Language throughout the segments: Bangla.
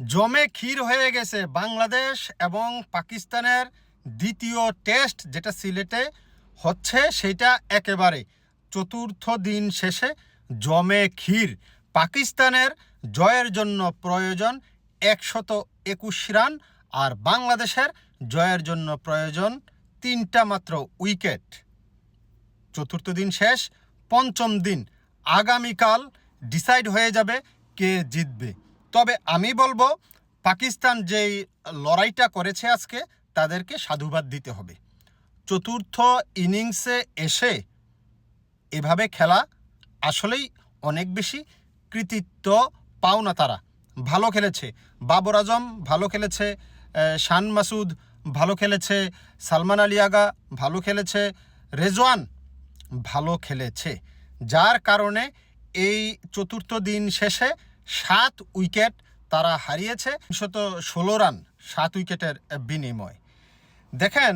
জমে ক্ষীর হয়ে গেছে বাংলাদেশ এবং পাকিস্তানের দ্বিতীয় টেস্ট যেটা সিলেটে হচ্ছে, সেটা একেবারে চতুর্থ দিন শেষে জমে ক্ষীর। পাকিস্তানের জয়ের জন্য প্রয়োজন 121 রান, আর বাংলাদেশের জয়ের জন্য প্রয়োজন 3টা মাত্র উইকেট। চতুর্থ দিন শেষ, পঞ্চম দিন আগামীকাল ডিসাইড হয়ে যাবে কে জিতবে। তবে আমি বলবো পাকিস্তান যেই লড়াইটা করেছে আজকে, তাদেরকে সাধুবাদ দিতে হবে। চতুর্থ ইনিংসে এসে এভাবে খেলা আসলেই অনেক বেশি কৃতিত্ব পাওনা। তারা ভালো খেলেছে, বাবর আজম ভালো খেলেছে, শান মাসুদ ভালো খেলেছে, সালমান আলী আগা ভালো খেলেছে, রেজওয়ান ভালো খেলেছে, যার কারণে এই চতুর্থ দিন শেষে 7 উইকেট তারা হারিয়েছে। 116 রান 7 উইকেটের বিনিময়। দেখেন,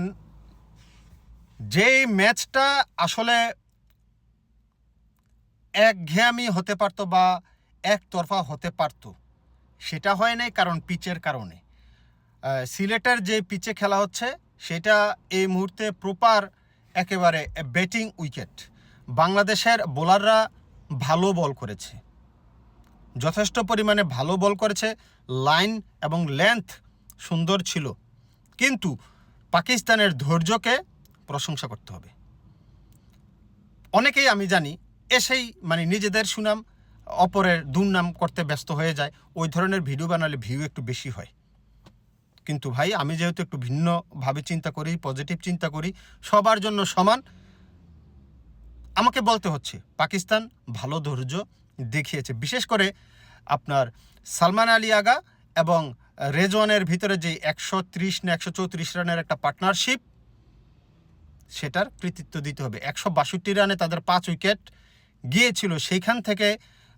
যেই ম্যাচটা আসলে একঘেয়েমি হতে পারতো বা একতরফা হতে পারতো, সেটা হয় নাই, কারণ পিচের কারণে। সিলেটের যে পিচে খেলা হচ্ছে সেটা এই মুহূর্তে প্রপার একেবারে ব্যাটিং উইকেট। বাংলাদেশের বোলাররা ভালো বল করেছে, যথেষ্ট পরিমাণে ভালো বল করেছে, লাইন এবং লেন্থ সুন্দর ছিল, কিন্তু পাকিস্তানের ধৈর্যকে প্রশংসা করতে হবে। অনেকেই আমি জানি এসেই নিজেদের সুনাম অপরের দুর্নাম করতে ব্যস্ত হয়ে যায়। ওই ধরনের ভিডিও বানালে ভিউ একটু বেশি হয়, কিন্তু ভাই আমি যেহেতু একটু ভিন্নভাবে চিন্তা করি, পজিটিভ চিন্তা করি, সবার জন্য সমান, আমাকে বলতে হচ্ছে পাকিস্তান ভালো ধৈর্য দেখিয়েছে। বিশেষ করে আপনার সালমান আলী আগা এবং রেজওয়ানের ভিতরে যে 130 না 134 রানের একটা পার্টনারশিপ, সেটার কৃতিত্ব দিতে হবে। 162 রানে তাদের 5 উইকেট গিয়েছিল, সেইখান থেকে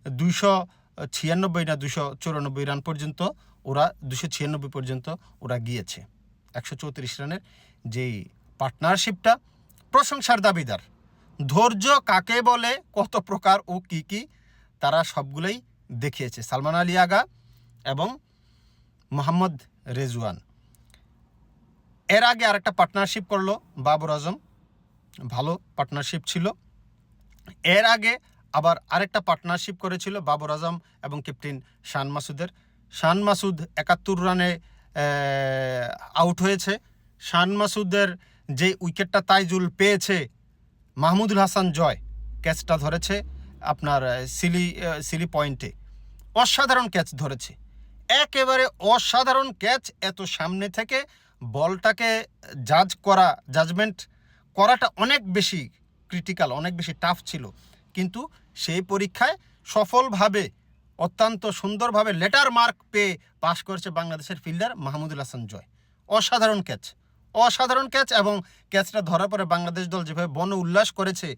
296 না 294 রান পর্যন্ত ওরা 296 পর্যন্ত ওরা গিয়েছে। 134 রানের যেই পার্টনারশিপটা প্রশংসার দাবিদার। ধৈর্য কাকে বলে, কত প্রকার ও কি কি, তারা সবগুলোই দেখিয়েছে সালমান আলী আগা এবং মোহাম্মদ রেজওয়ান। এর আগে আরেকটা পার্টনারশিপ করলো বাবর আজম, ভালো পার্টনারশিপ ছিল। এর আগে আবার আরেকটা পার্টনারশিপ করেছিল বাবর আজম এবং ক্যাপ্টেন শান মাসুদের। শান মাসুদ 71 রানে আউট হয়েছে। শান মাসুদের যে উইকেটটা তাইজুল পেয়েছে, মাহমুদুল হাসান জয় ক্যাচটা ধরেছে আপনার সিলি পয়েন্টে, অসাধারণ ক্যাচ ধরেছে, একেবারে অসাধারণ ক্যাচ। এত সামনে থেকে বলটাকে জাজমেন্ট করাটা অনেক বেশি ক্রিটিক্যাল, অনেক বেশি টাফ ছিল, কিন্তু সেই পরীক্ষায় সফলভাবে অত্যন্ত সুন্দরভাবে লেটার মার্ক পেয়ে পাশ করেছে বাংলাদেশের ফিল্ডার মাহমুদুল হাসান জয়। অসাধারণ ক্যাচ, অসাধারণ ক্যাচ, এবং ক্যাচটা ধরার পরে বাংলাদেশ দল যেভাবে উল্লাস করেছে,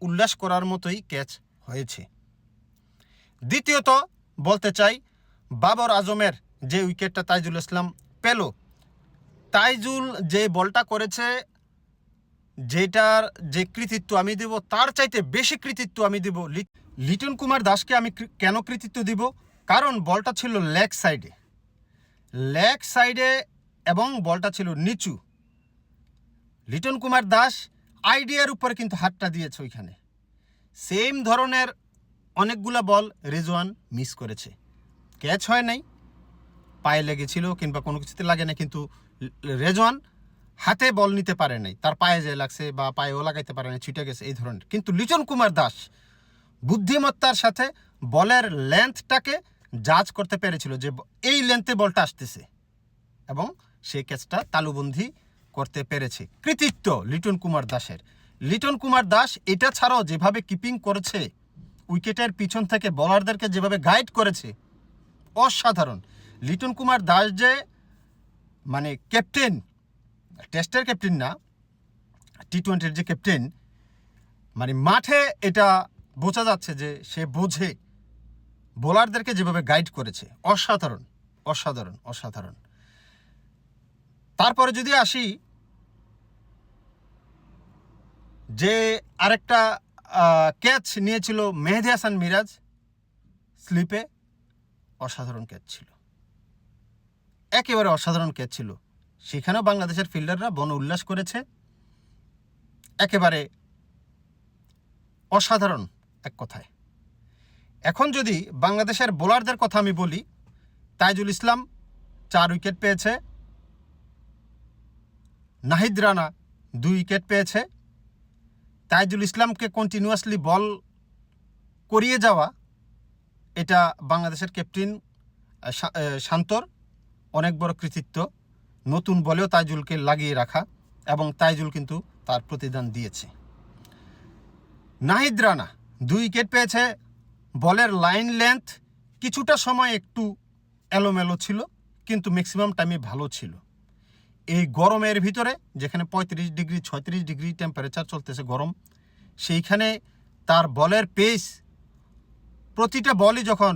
উল্লাস করার মতোই ক্যাচ হয়েছে। দ্বিতীয়ত বলতে চাই, বাবর আজমের যে উইকেটটা তাইজুল ইসলাম পেল, তাইজুল যে বলটা করেছে, যেটার যে কৃতিত্ব আমি দেব, তার চাইতে বেশি কৃতিত্ব আমি দেব লিটন কুমার দাসকে। আমি কেন কৃতিত্ব দিব? কারণ বলটা ছিল লেগ সাইডে এবং বলটা ছিল নিচু। লিটন কুমার দাস আইডিয়ার উপরে কিন্তু হাতটা দিয়েছে ওইখানে। সেম ধরনের অনেকগুলা বল রেজওয়ান মিস করেছে, ক্যাচ হয় নাই, পায়ে লেগেছিল কিংবা কোনো কিছুতে লাগে না, কিন্তু রেজওয়ান হাতে বল নিতে পারে নাই, তার পায়ে যে লাগছে বা পায়েও লাগাইতে পারে নাই, ছুটে গেছে এই ধরনের। কিন্তু লিটন কুমার দাস বুদ্ধিমত্তার সাথে বলের লেন্থটাকে জাজ করতে পেরেছিল যে এই লেন্থে বলটা আসতেছে, এবং সেই ক্যাচটা তালুবন্দি করতে পেরেছে। কৃতিত্ব লিটন কুমার দাসের। লিটন কুমার দাস এটা ছাড়াও যেভাবে কিপিং করেছে, উইকেটের পিছন থেকে বোলারদেরকে যেভাবে গাইড করেছে, অসাধারণ। লিটন কুমার দাস যে ক্যাপ্টেন, টেস্টের ক্যাপ্টেন না, টি-20-র যে ক্যাপ্টেন, মাঠে এটা বোঝা যাচ্ছে যে সে বোঝে, বোলারদেরকে যেভাবে গাইড করেছে, অসাধারণ অসাধারণ অসাধারণ। তারপরে যদি আসি, যে আরেকটা ক্যাচ নিয়েছিল মেহেদী হাসান মিরাজ স্লিপে, অসাধারণ ক্যাচ ছিল, একেবারে অসাধারণ ক্যাচ ছিল, সেখানেও বাংলাদেশের ফিল্ডাররা বন উল্লাস করেছে। একেবারে অসাধারণ এক কথায়। এখন যদি বাংলাদেশের বোলারদের কথা আমি বলি, তাইজুল ইসলাম 4 উইকেট পেয়েছে, নাহিদ রানা 2 উইকেট পেয়েছে। তাইজুল ইসলামকে কন্টিনিউয়াসলি বল করিয়ে যাওয়া, এটা বাংলাদেশের ক্যাপ্টেন শান্তর অনেক বড় কৃতিত্ব। নতুন বলেও তাইজুলকে লাগিয়ে রাখা, এবং তাইজুল কিন্তু তার প্রতিদান দিয়েছে। নাহিদ রানা 2 উইকেট পেয়েছে। বলের লাইন লেন্থ কিছুটা সময় একটু এলোমেলো ছিল, কিন্তু ম্যাক্সিমাম টাইমে ভালো ছিল। এই গরমের ভিতরে, যেখানে 35 ডিগ্রি 36 ডিগ্রি টেম্পারেচার চলতেছে, গরম, সেইখানে তার বলের পেস, প্রতিটা বলই যখন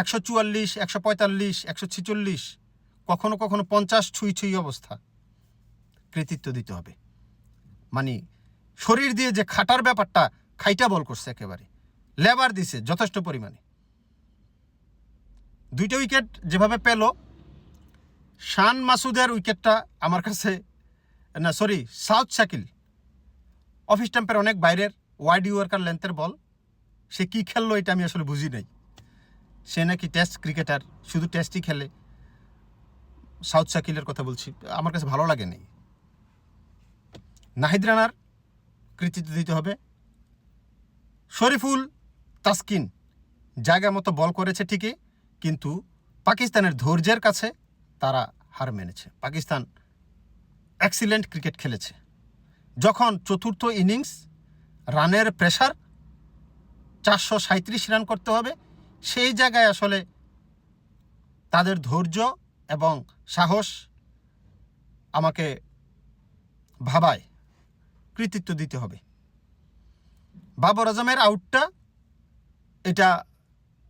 144, 145, 146, কখনো কখনো 50 ছুঁই অবস্থা, কৃতিত্ব দিতে হবে। মানে শরীর দিয়ে যে খাটার ব্যাপারটা, খাইটা বল করছে, একেবারে লেবার দিছে যথেষ্ট পরিমাণে। 2টা উইকেট যেভাবে পেল, শান মাসুদের উইকেটটা আমার কাছে, না সরি, সাউথ শাকিল অফ স্টাম্পের অনেক বাইরের ওয়াইড ইয়র্কার লেন্থের বল, সে কী খেললো এটা আমি আসলে বুঝি নাই। সে নাকি টেস্ট ক্রিকেটার, শুধু টেস্টই খেলে। সাউথ শাকিলের কথা বলছি, আমার কাছে ভালো লাগে নাই। নাহিদ রানার কৃতিত্ব দিতে হবে। শরীফুল, তাসকিন জায়গা মতো বল করেছে ঠিকই, কিন্তু পাকিস্তানের ধৈর্যের কাছে তারা হার মেনেছে। পাকিস্তান এক্সিলেন্ট ক্রিকেট খেলেছে। যখন চতুর্থ ইনিংস, রানের প্রেসার, 437 রান করতে হবে, সেই জায়গায় আসলে তাদের ধৈর্য এবং সাহস আমাকে ভাবায় কৃতিত্ব দিতে হবে। বাবর আজমের আউটটা, এটা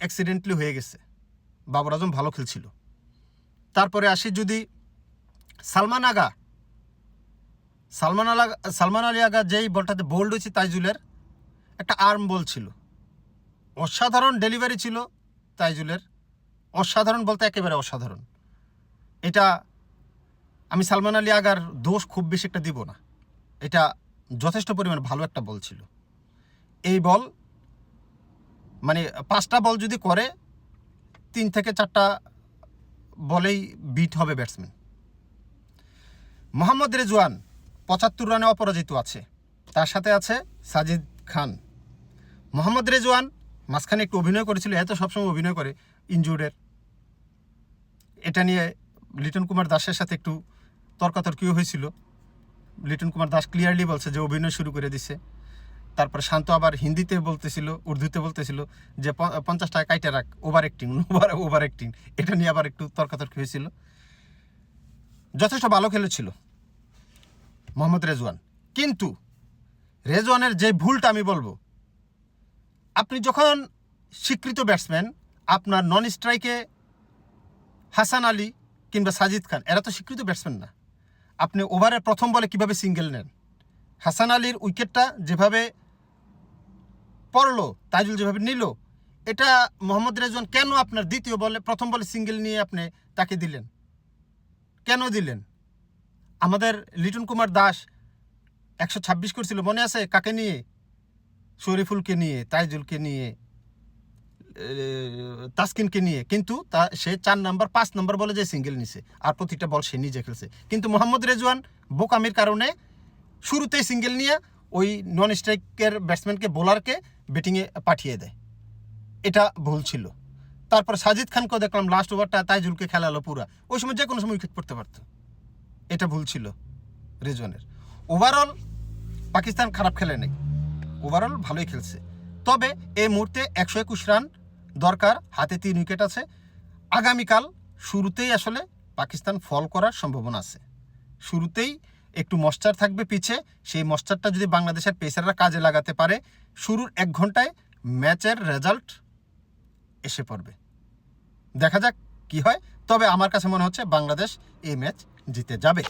অ্যাক্সিডেন্টলি হয়ে গেছে। বাবর আজম ভালো খেলছিল। তারপরে আসি যদি সালমান আলী আগা যেই বলটাতে বোল্ড হয়েছে, তাইজুলের একটা আর্ম বল ছিল, অসাধারণ ডেলিভারি ছিল তাইজুলের। অসাধারণ বলতে একেবারে অসাধারণ। এটা আমি সালমান আলী আগার দোষ খুব বেশি একটা দিব না, এটা যথেষ্ট পরিমাণে ভালো একটা বল ছিল। এই বল মানে 5টা বল যদি করে, 3 থেকে 4টা বলেই বিট হবে ব্যাটসম্যান। মোহাম্মদ রেজওয়ান 75 রানে অপরাজিত আছে, তার সাথে আছে সাজিদ খান। মোহাম্মদ রেজওয়ান মাঝখানে একটু অভিনয় করেছিল, এত সবসময় অভিনয় করে ইনজুর্ডের, এটা নিয়ে লিটন কুমার দাসের সাথে একটু তর্কাতর্কিও হয়েছিল। লিটন কুমার দাস ক্লিয়ারলি বলছে যে অভিনয় শুরু করে দিছে। তারপরে শান্ত আবার হিন্দিতে বলতেছিল, উর্দুতে বলতেছিল যে 50 টাকা কাইটে রাখ, ওভার অ্যাক্টিং, এটা নিয়ে আবার একটু তর্কাতর্কি হয়েছিল। যথেষ্ট ভালো খেলেছিল মোহাম্মদ রেজওয়ান। কিন্তু রেজওয়ানের যে ভুলটা আমি বলবো, আপনি যখন স্বীকৃত ব্যাটসম্যান, আপনার নন স্ট্রাইকে হাসান আলী কিংবা সাজিদ খান, এরা তো স্বীকৃত ব্যাটসম্যান না। আপনি ওভারের প্রথম বলে কিভাবে সিঙ্গেল নেন? হাসান আলীর উইকেটটা যেভাবে পড়লো, তাইজুল যেভাবে নিল, এটা মোহাম্মদ রেজওয়ান কেন আপনার দ্বিতীয় বলে, প্রথম বলে সিঙ্গেল নিয়ে আপনি তাকে দিলেন? কেন দিলেন? আমাদের লিটন কুমার দাস 126 করছিল, মনে আছে? কাকে নিয়ে? শরীফুলকে নিয়ে, তাইজুলকে নিয়ে, তাসকিনকে নিয়ে। কিন্তু সে 4 নাম্বার 5 নাম্বার বলে যে সিঙ্গেল নিছে, আর প্রতিটা বল সে নিজে খেলছে। কিন্তু মোহাম্মদ রেজওয়ান বোকামির কারণে শুরুতেই সিঙ্গেল নিয়ে ওই নন স্ট্রাইকের ব্যাটসম্যানকে, বোলারকে ব্যাটিংয়ে পাঠিয়ে দেয়। এটা ভুল ছিল। তারপর সাজিদ খানকেও দেখলাম লাস্ট ওভারটা তাইজুলকে খেলালো পুরা, ওই সময় যে কোনো সময় উইকেট পড়তে পারতো। এটা ভুল ছিল রেজওয়ানের। ওভারঅল পাকিস্তান খারাপ খেলে নেই, ওভারঅল ভালোই খেলছে। তবে এই মুহূর্তে 121 রান দরকার, হাতে 3 উইকেট আছে। আগামীকাল শুরুতেই আসলে পাকিস্তান ফল করার সম্ভাবনা আছে। শুরুতেই একটু মশ্চার থাকবে পিছে, সেই মশ্চারটা যদি বাংলাদেশের পেসাররা কাজে লাগাতে পারে, শুরুর 1 ঘন্টায় ম্যাচের রেজাল্ট এসে পড়বে। দেখা যাক কি হয়। তবে আমার কাছে মনে হচ্ছে বাংলাদেশ এই ম্যাচ জিতে যাবে।